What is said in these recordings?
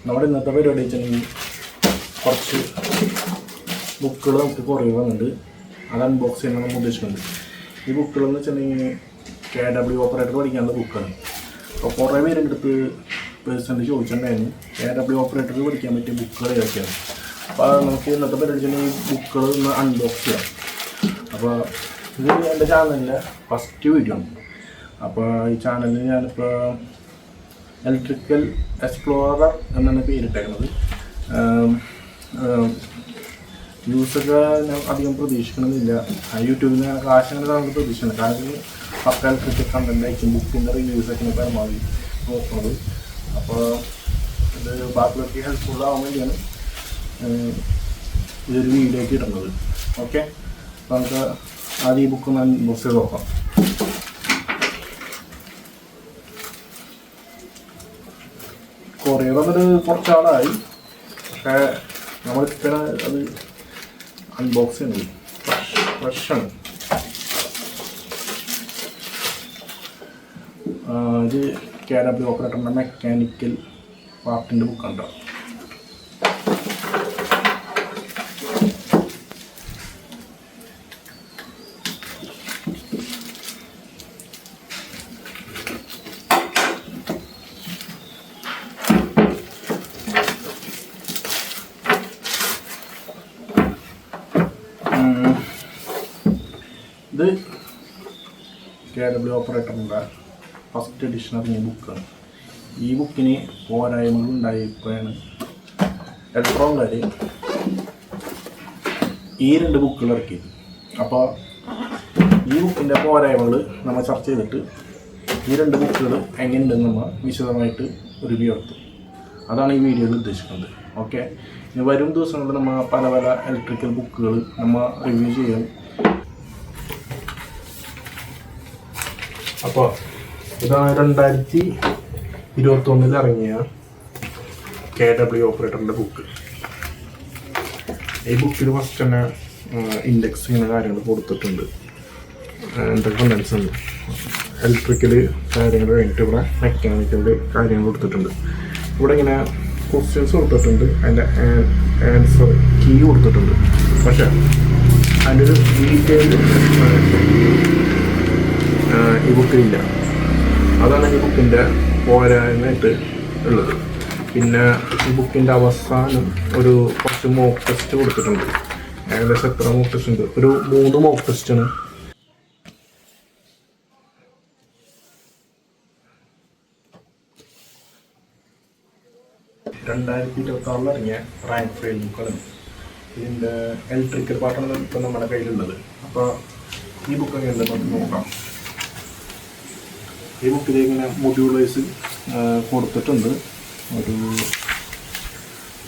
നമ്മുടെ ഇന്നത്തെ പരിപാടി വെച്ചിട്ടുണ്ടെങ്കിൽ കുറച്ച് ബുക്കുകൾ നമുക്ക് കുറേ വന്നിട്ടുണ്ട്. അത് അൺബോക്സ് ചെയ്യാൻ നമ്മൾ ഉദ്ദേശിക്കുന്നുണ്ട്. ഈ ബുക്കുകളെന്ന് വെച്ചിട്ടുണ്ടെങ്കിൽ KW ഓപ്പറേറ്റർ പഠിക്കാനുള്ള ബുക്കാണ്. അപ്പോൾ കുറേ പേരുടെ അടുത്ത് പേഴ്സണലി ചോദിച്ചിട്ടുണ്ടായിരുന്നു KW ഓപ്പറേറ്റർ പഠിക്കാൻ പറ്റിയ ബുക്കുകൾ ഏതൊക്കെയാണ്. അപ്പോൾ നമുക്ക് ഇന്നത്തെ പരിപാടി വെച്ചിട്ടുണ്ടെങ്കിൽ ഈ ബുക്കുകൾ ഒന്ന് അൺബോക്സ് ചെയ്യാം. അപ്പോൾ ഇത് എൻ്റെ ചാനലിൻ്റെ ഫസ്റ്റ് വീഡിയോ ആണ്. അപ്പോൾ ഈ ചാനലിൽ ഞാനിപ്പോൾ ഇലക്ട്രിക്കൽ എക്സ്പ്ലോറർ എന്നാണ് പേരിട്ടേക്കുന്നത്. വ്യൂസൊക്കെ ഞാൻ അധികം പ്രതീക്ഷിക്കണമെന്നില്ല. യൂട്യൂബിൽ ഞാൻ കാശ് അങ്ങനെ നമുക്ക് പ്രതീക്ഷിക്കണം. കാരണം പക്ക ഇലക്ട്രിക്കൽ കണ്ടൻ്റ് ആയിരിക്കും ബുക്കിൻ്റെ റിവ്യൂസൊക്കെ പരമാവധി നോക്കുന്നത്. അപ്പോൾ ഇത് ബാക്കിയൊക്കെ ഹെൽപ്ഫുൾ ആവാൻ വേണ്ടിയാണ് ഇതൊരു വീഡിയോ ആക്കി ഇടുന്നത്. ഓക്കെ, അപ്പോൾ നമുക്ക് ആദ്യം ഈ ബുക്ക് ഒന്ന് അൺബോക്സ് ചെയ്ത് നോക്കാം. കൊറിയർ വന്നിട്ട് കുറച്ചാളായി, പക്ഷേ നമ്മളിപ്പോൾ അത് അൺബോക്സ് ചെയ്യുന്നത് ഫ്രഷാണ്. ഇത് KW ഓപ്പറേറ്ററിൻ്റെ മെക്കാനിക്കൽ പാർട്ടിൻ്റെ ബുക്കുണ്ടോ. ഇത് KW ഓപ്പറേറ്ററിൻ്റെ ഫസ്റ്റ് എഡിഷൻ ഇറങ്ങിയ ബുക്കാണ്. ഈ ബുക്കിന് പോരായ്മകൾ ഉണ്ടായപ്പോഴാണ് എലക്ട്രോൺകാർ ഈ 2 ബുക്കുകൾ ഇറക്കിയത്. അപ്പോൾ ഈ ബുക്കിൻ്റെ പോരായ്മകൾ നമ്മൾ ചർച്ച ചെയ്തിട്ട് ഈ 2 ബുക്കുകൾ എങ്ങനെയുണ്ടെന്ന് നമ്മൾ വിശദമായിട്ട് റിവ്യൂ എടുത്തു. അതാണ് ഈ വീഡിയോയിൽ ഉദ്ദേശിക്കുന്നത്. ഓക്കെ, ഇനി വരും ദിവസങ്ങളിൽ നമ്മൾ പല പല ഇലക്ട്രിക്കൽ ബുക്കുകൾ നമ്മൾ റിവ്യൂ ചെയ്യാം. അപ്പോൾ ഇതാണ് 2021 ഇറങ്ങിയ KW ഓപ്പറേറ്ററിൻ്റെ ബുക്ക്. ഈ ബുക്കിൽ ഫസ്റ്റ് തന്നെ ഇൻഡെക്സ് ഇങ്ങനെ കാര്യങ്ങൾ കൊടുത്തിട്ടുണ്ട്. എന്തൊക്കെ കണ്ടൻസ് ഉണ്ട്, ഇലക്ട്രിക്കൽ കാര്യങ്ങൾ കഴിഞ്ഞിട്ട് ഇവിടെ മെക്കാനിക്കലിൻ്റെ കാര്യങ്ങൾ കൊടുത്തിട്ടുണ്ട്. ഇവിടെ ഇങ്ങനെ ക്വസ്റ്റ്യൻസ് കൊടുത്തിട്ടുണ്ട്, അതിൻ്റെ ആൻസർ കീ കൊടുത്തിട്ടുണ്ട്. പക്ഷേ അതിൻ്റെ ഒരു ഡീറ്റെയിൽഡ് ഈ ബുക്കിലില്ല. അതാണ് ഈ ബുക്കിൻ്റെ പോരായ്മയായിട്ട് ഉള്ളത്. പിന്നെ ഈ ബുക്കിൻ്റെ അവസാനം ഒരു കുറച്ച് മോക്ക് ടെസ്റ്റ് കൊടുത്തിട്ടുണ്ട്. ഏകദേശം എത്ര മോക്ക് ടെസ്റ്റ് ഉണ്ട്? ഒരു 3 മോക്ക് ടെസ്റ്റാണ്. ഇറങ്ങിയ റാങ്ക് ഫെയിൽ ബുക്കാണ്. ഇതിൻ്റെ ഇലക്ട്രിക്കൽ പാർട്ടാണ് ഇപ്പോൾ നമ്മുടെ കയ്യിലുള്ളത്. അപ്പോൾ ഈ ബുക്ക് എങ്ങനെയുണ്ടെന്ന് നമുക്ക് നോക്കാം. ഈ ബുക്കിൽ ഇങ്ങനെ മൊഡ്യൂൾ വൈസ് കൊടുത്തിട്ടുണ്ട്. ഒരു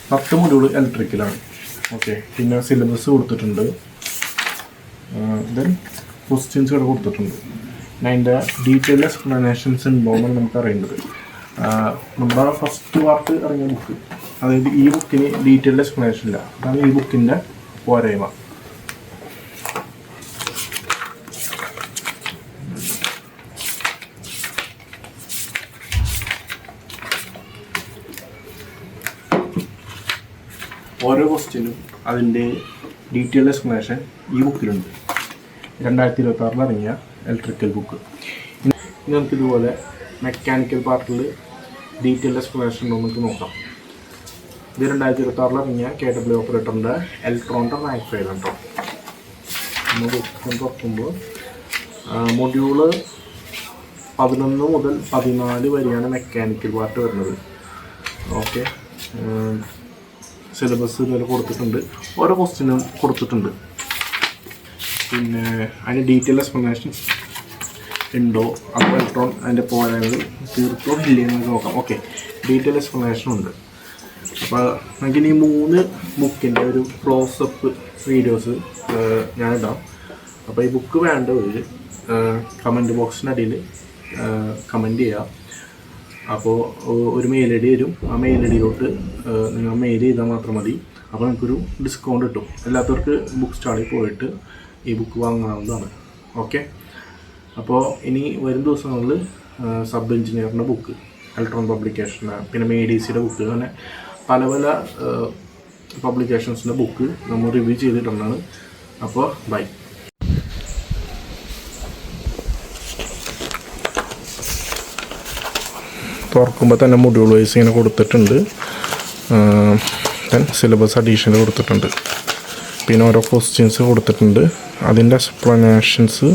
10 മൊഡ്യൂൾ ഇലക്ട്രിക്കലാണ്. ഓക്കെ, പിന്നെ സിലബസ് കൊടുത്തിട്ടുണ്ട്. ദെൻ ക്വസ്റ്റ്യൻസ് ഇവിടെ കൊടുത്തിട്ടുണ്ട്. പിന്നെ അതിൻ്റെ ഡീറ്റെയിൽ എക്സ്പ്ലനേഷൻസ് ഉണ്ടോയെന്നാണ് നമുക്ക് അറിയേണ്ടത്. നമ്മുടെ ഫസ്റ്റ് പാർട്ട് ഇറങ്ങിയ ബുക്ക്, അതായത് ഈ ബുക്കിന് ഡീറ്റെയിൽ എക്സ്പ്ലനേഷൻ ഇല്ല. അതാണ് ഈ ബുക്കിൻ്റെ പോരായ്മ. ഓരോ ക്വസ്റ്റ്യനും അതിൻ്റെ ഡീറ്റെയിൽ എക്സ്പ്ലനേഷൻ ഈ ബുക്കിലുണ്ട്. 2026 ഇറങ്ങിയ ഇലക്ട്രിക്കൽ ബുക്ക്. ഇനി നമുക്കിതുപോലെ മെക്കാനിക്കൽ പാർട്ടിൽ ഡീറ്റെയിൽ എക്സ്പ്ലനേഷൻ ഉണ്ടോ നമുക്ക് നോക്കാം. ഇത് 2026 ഇറങ്ങിയ KW ഓപ്പറേറ്ററിൻ്റെ ഇലക്ട്രോണിൻ്റെ റാങ്ക് ഫെയിൽ ഉണ്ടോ. നമ്മൾ ബുക്ക് തുറക്കുമ്പോൾ മൊഡ്യൂള് 11 മുതൽ 14 വരെയാണ് മെക്കാനിക്കൽ പാർട്ട് വരുന്നത്. ഓക്കെ, സിലബസ് ഇതുപോലെ കൊടുത്തിട്ടുണ്ട്. ഓരോ ക്വസ്റ്റ്യനും കൊടുത്തിട്ടുണ്ട്. പിന്നെ അതിൻ്റെ ഡീറ്റെയിൽ എക്സ്പ്ലനേഷൻ ഉണ്ടോ, അപ്പോൾ ഇലക്ട്രോൺ അതിൻ്റെ പോരായ്മകൾ തീർത്തോ ഇല്ലെന്ന് നോക്കാം. ഓക്കെ, ഡീറ്റെയിൽ എക്സ്പ്ലനേഷൻ ഉണ്ട്. അപ്പോൾ നമുക്കിനി 3 ബുക്കിൻ്റെ ഒരു ക്ലോസപ്പ് വീഡിയോസ് ഞാനിടാം. അപ്പോൾ ഈ ബുക്ക് വേണ്ടവർ കമൻറ്റ് ബോക്സിനടിയിൽ കമൻറ്റ് ചെയ്യാം. അപ്പോൾ ഒരു മെയിൽ ഐ ഡി വരും. ആ മെയിൽ ഐ ഡിയിലോട്ട് നിങ്ങൾ മെയിൽ ചെയ്താൽ മാത്രം മതി. അപ്പോൾ നമുക്കൊരു ഡിസ്കൗണ്ട് കിട്ടും. എല്ലാത്തവർക്ക് ബുക്ക് സ്റ്റാളിൽ പോയിട്ട് ഈ ബുക്ക് വാങ്ങാവുന്നതാണ്. ഓക്കെ, അപ്പോൾ ഇനി വരും ദിവസങ്ങളിൽ സബ് എഞ്ചിനീയറിൻ്റെ ബുക്ക് ഇലക്ട്രോൺ പബ്ലിക്കേഷൻ, പിന്നെ MEDCയുടെ ബുക്ക്, അങ്ങനെ പല പല പബ്ലിക്കേഷൻസിൻ്റെ ബുക്ക് നമ്മൾ റിവ്യൂ ചെയ്തിട്ടുണ്ടാണ്. അപ്പോൾ ബൈ. തുറക്കുമ്പോൾ തന്നെ മൊഡ്യൂൾ വൈസ് ഇങ്ങനെ കൊടുത്തിട്ടുണ്ട്. ദെൻ സിലബസ് അഡീഷണൽ കൊടുത്തിട്ടുണ്ട്. പിന്നെ ഓരോ ക്വസ്റ്റ്യൻസ് കൊടുത്തിട്ടുണ്ട്. അതിൻ്റെ എക്സ്പ്ലനേഷൻസ്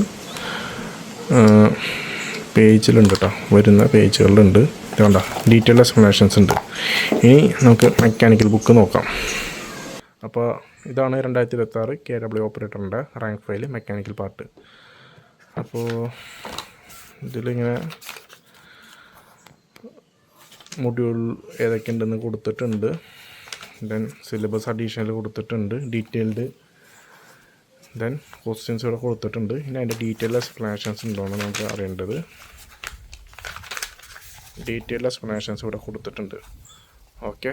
പേജിലുണ്ട് കേട്ടോ, വരുന്ന പേജുകളിലുണ്ട്. ഇതുകൊണ്ടാ ഡീറ്റെയിൽ എക്സ്പ്ലനേഷൻസ് ഉണ്ട്. ഇനി നമുക്ക് മെക്കാനിക്കൽ ബുക്ക് നോക്കാം. അപ്പോൾ ഇതാണ് 2026 KW ഓപ്പറേറ്ററിൻ്റെ റാങ്ക് ഫയൽ മെക്കാനിക്കൽ പാർട്ട്. അപ്പോൾ ഇതിലിങ്ങനെ മൊഡ്യൂൾ ഏതൊക്കെ ഉണ്ടെന്ന് കൊടുത്തിട്ടുണ്ട്. ദെൻ സിലബസ് അഡീഷണൽ കൊടുത്തിട്ടുണ്ട്, ഡീറ്റെയിൽഡ്. ദെൻ ക്വസ്റ്റ്യൻസ് ഇവിടെ കൊടുത്തിട്ടുണ്ട്. ഇനി അതിൻ്റെ ഡീറ്റെയിൽ എക്സ്പ്ലനേഷൻസ് ഉണ്ടോയെന്ന് നമുക്ക് അറിയേണ്ടത്. ഡീറ്റെയിൽ എക്സ്പ്ലനേഷൻസ് ഇവിടെ കൊടുത്തിട്ടുണ്ട്. ഓക്കെ.